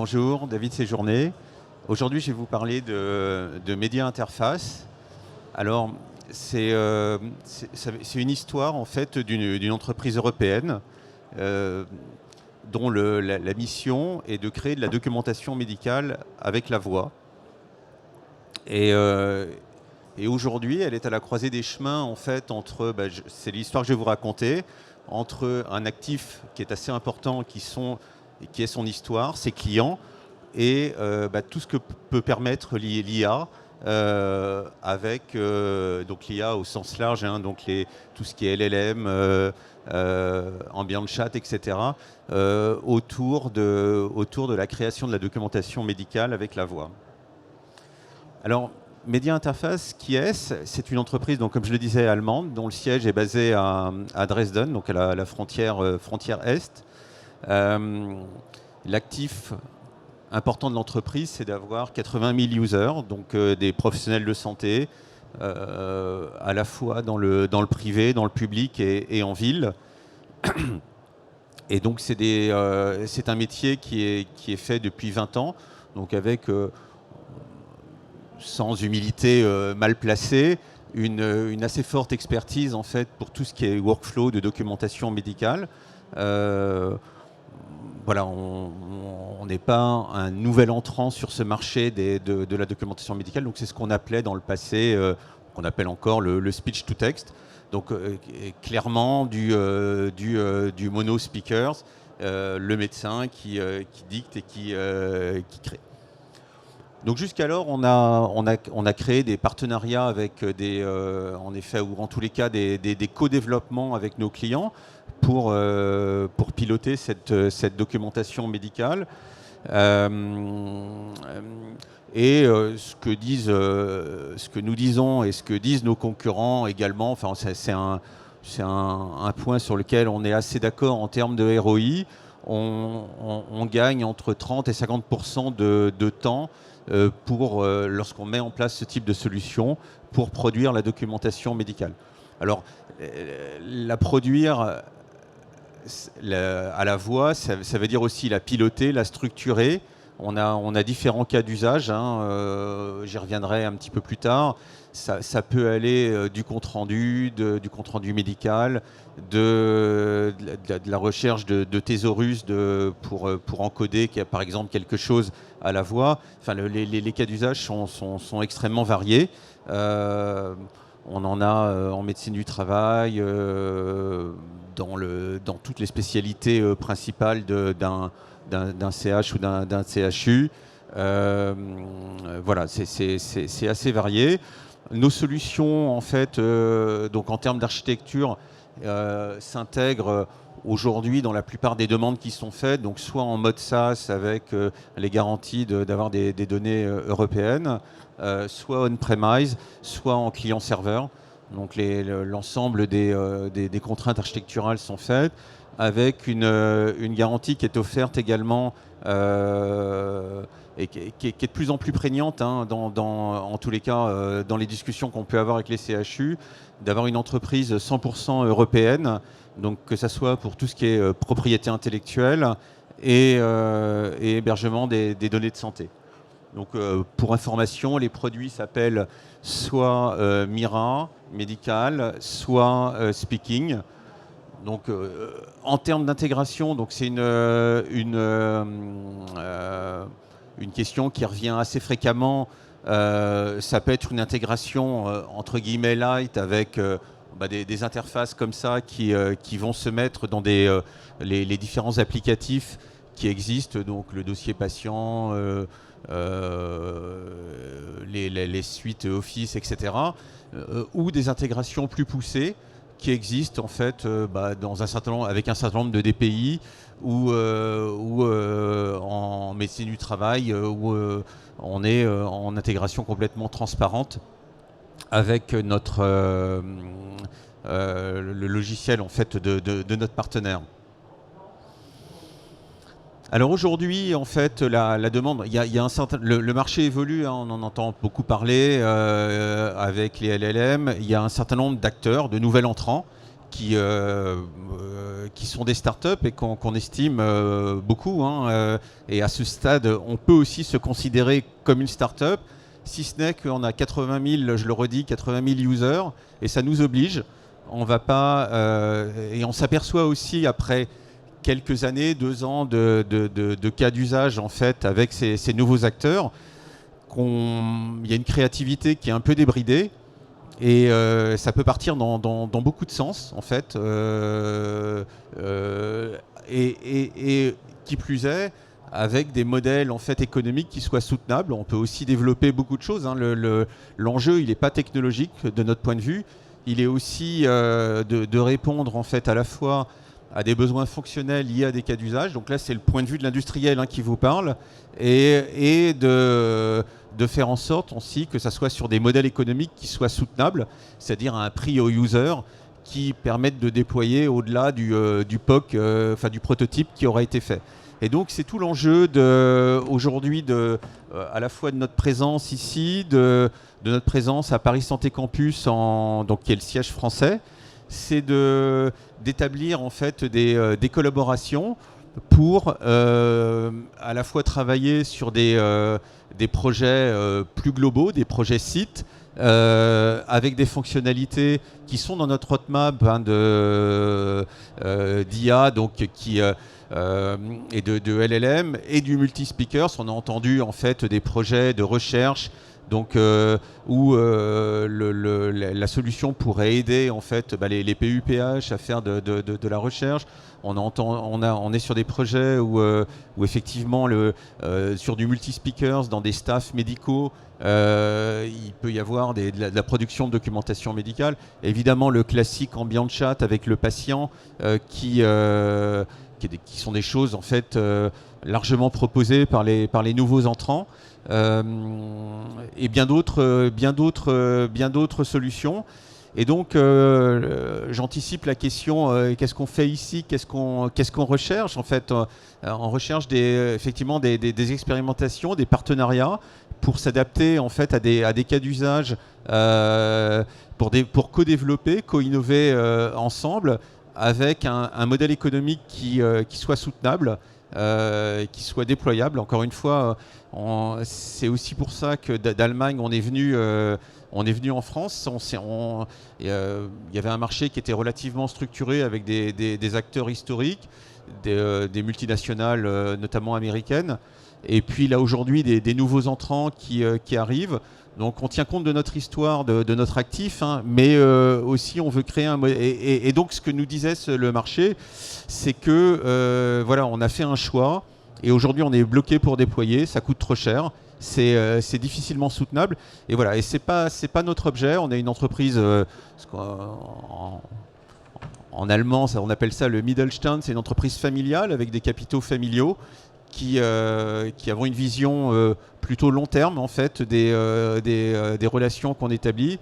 Bonjour, David Séjourné. Aujourd'hui, je vais vous parler de Média Interface. Alors, c'est une histoire en fait d'une entreprise européenne dont la mission est de créer de la documentation médicale avec la voix. Et aujourd'hui, elle est à la croisée des chemins en fait entre, c'est l'histoire que je vais vous raconter, entre un actif qui est assez important, qui est son histoire, ses clients, et tout ce que peut permettre l'IA, avec donc l'IA au sens large, hein, donc tout ce qui est LLM, ambient chat, etc., autour de la création de la documentation médicale avec la voix. Alors, Média Interface, qui est-ce? C'est une entreprise, donc, comme je le disais, allemande, dont le siège est basé à Dresden, donc à la frontière Est. L'actif important de l'entreprise, c'est d'avoir 80 000 users, donc des professionnels de santé, à la fois dans le privé, dans le public et en ville. Et donc c'est un métier qui est fait depuis 20 ans, donc avec, sans humilité mal placée, une assez forte expertise en fait pour tout ce qui est workflow de documentation médicale. Voilà, on n'est pas un nouvel entrant sur ce marché de la documentation médicale, donc c'est ce qu'on appelait dans le passé, qu'on appelle encore le speech to text, donc clairement du mono speakers, le médecin qui dicte et qui crée. Donc jusqu'alors, on a créé des partenariats avec en effet, ou en tous les cas des co-développements avec nos clients pour piloter cette documentation médicale. Ce que nous disons et ce que disent nos concurrents également, enfin, c'est un point sur lequel on est assez d'accord en termes de ROI. On gagne entre 30 et 50% de temps lorsqu'on met en place ce type de solution pour produire la documentation médicale. Alors, la produire à la voix, ça veut dire aussi la piloter, la structurer. On a différents cas d'usage, hein, j'y reviendrai un petit peu plus tard. Ça peut aller du compte-rendu médical, de la recherche de thésaurus pour encoder par exemple quelque chose à la voix. Enfin, les cas d'usage sont extrêmement variés. On en a en médecine du travail, dans toutes les spécialités principales d'un CH ou d'un CHU. Voilà, c'est assez varié. Nos solutions, en fait, donc en termes d'architecture, s'intègrent aujourd'hui dans la plupart des demandes qui sont faites, donc soit en mode SaaS avec les garanties d'avoir des données européennes, soit on-premise, soit en client-serveur. Donc l'ensemble des contraintes architecturales sont faites, avec une garantie qui est offerte également et qui est de plus en plus prégnante, hein, en tous les cas dans les discussions qu'on peut avoir avec les CHU, d'avoir une entreprise 100% européenne, donc que ça soit pour tout ce qui est propriété intellectuelle et hébergement des données de santé. Donc pour information, les produits s'appellent soit Mira Medical, soit Speaking. Donc en termes d'intégration, donc c'est une question qui revient assez fréquemment. Ça peut être une intégration entre guillemets light avec des interfaces comme ça qui vont se mettre dans les différents applicatifs qui existent, donc le dossier patient, les suites Office, etc. Ou des intégrations plus poussées qui existent en fait avec un certain nombre de DPI ou en médecine du travail où on est en intégration complètement transparente avec le logiciel en fait de notre partenaire. Alors aujourd'hui, en fait, la demande, il y a un certain, le marché évolue, hein, on en entend beaucoup parler avec les LLM. Il y a un certain nombre d'acteurs, de nouveaux entrants, qui sont des startups et qu'on estime beaucoup. Et à ce stade, on peut aussi se considérer comme une startup, si ce n'est qu'on a 80 000, je le redis, 80 000 users, et ça nous oblige. On va pas, et on s'aperçoit aussi après quelques années, 2 ans de cas d'usage en fait avec ces nouveaux acteurs, qu'il y a une créativité qui est un peu débridée. Et ça peut partir dans beaucoup de sens, en fait. Et qui plus est, avec des modèles en fait, économiques qui soient soutenables. On peut aussi développer beaucoup de choses. L'enjeu, il n'est pas technologique de notre point de vue. Il est aussi de répondre en fait, à la fois à des besoins fonctionnels liés à des cas d'usage. Donc là, c'est le point de vue de l'industriel qui vous parle. Et de faire en sorte aussi que ça soit sur des modèles économiques qui soient soutenables, c'est-à-dire à un prix au user qui permettent de déployer au-delà du POC, du prototype qui aura été fait. Et donc c'est tout l'enjeu aujourd'hui à la fois de notre présence ici, de notre présence à Paris Santé Campus, qui est le siège français, c'est d'établir en fait des collaborations pour à la fois travailler sur des projets plus globaux, des projets sites, avec des fonctionnalités qui sont dans notre roadmap d'IA, et de LLM et du multi-speakers. On a entendu en fait des projets de recherche où la solution pourrait aider en fait les PUPH à faire de la recherche. On est sur des projets où effectivement sur du multi-speakers dans des staffs médicaux, il peut y avoir de la production de documentation médicale. Évidemment le classique ambient chat avec le patient qui sont des choses en fait largement proposées par les nouveaux entrants. Et bien d'autres solutions. Et donc, j'anticipe la question qu'est-ce qu'on fait ici, qu'est-ce qu'on recherche en fait. On recherche effectivement des expérimentations, des partenariats pour s'adapter en fait à des cas d'usage, pour co-développer, co-innover ensemble avec un modèle économique qui soit soutenable, qui soit déployable. Encore une fois, c'est aussi pour ça que d'Allemagne, on est venu en France. Il y avait un marché qui était relativement structuré avec des acteurs historiques, des multinationales, notamment américaines. Et puis là, aujourd'hui, des nouveaux entrants qui arrivent. Donc on tient compte de notre histoire, de notre actif, mais aussi on veut créer un modèle. Et donc ce que nous disait le marché, c'est que on a fait un choix et aujourd'hui on est bloqué pour déployer, ça coûte trop cher, c'est difficilement soutenable. Et voilà, et c'est pas notre objet. On est une entreprise en allemand, on appelle ça le Mittelstand, c'est une entreprise familiale avec des capitaux familiaux qui avons une vision plutôt long terme en fait des relations qu'on établit.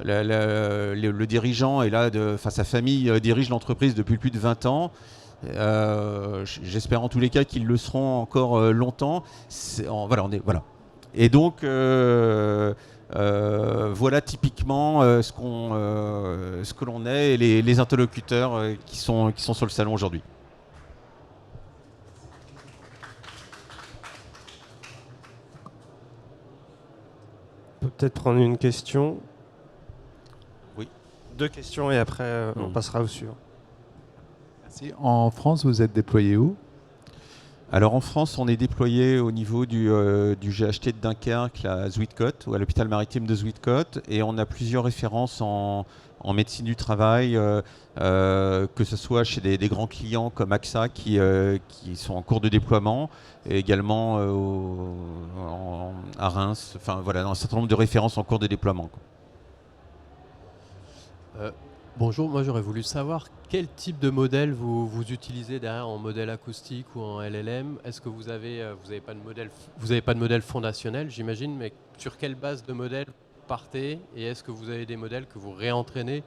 Le dirigeant est là, sa famille dirige l'entreprise depuis plus de 20 ans. J'espère en tous les cas qu'ils le seront encore longtemps. Voilà. Et donc voilà typiquement ce que l'on est et les interlocuteurs qui sont sur le salon aujourd'hui. Peut-être prendre une question. Oui. 2 questions et après on passera au suivant. Merci. En France, vous êtes déployé où ? Alors en France, on est déployé au niveau du GHT de Dunkerque, à Zuidcote, ou à l'hôpital maritime de Zuidcote, et on a plusieurs références en médecine du travail, que ce soit chez des grands clients comme AXA qui sont en cours de déploiement, et également à Reims, dans un certain nombre de références en cours de déploiement. Bonjour, moi j'aurais voulu savoir quel type de modèle vous utilisez derrière, en modèle acoustique ou en LLM. Est-ce que vous avez pas de modèle fondationnel, j'imagine, mais sur quelle base de modèle vous partez, et est-ce que vous avez des modèles que vous réentraînez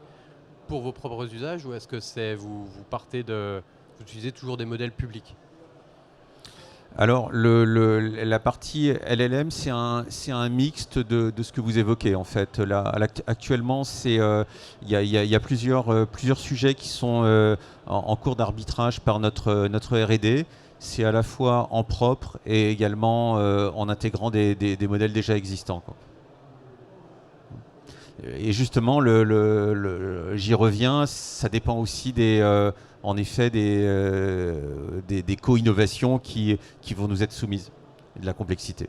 pour vos propres usages, ou est-ce que vous utilisez toujours des modèles publics ? Alors, la partie LLM, c'est un mixte de ce que vous évoquez, en fait. Là, actuellement, il y a plusieurs sujets qui sont en cours d'arbitrage par notre R&D. C'est à la fois en propre et également en intégrant des modèles déjà existants, quoi. Et justement, j'y reviens, ça dépend aussi en effet des co-innovations qui vont nous être soumises, et de la complexité.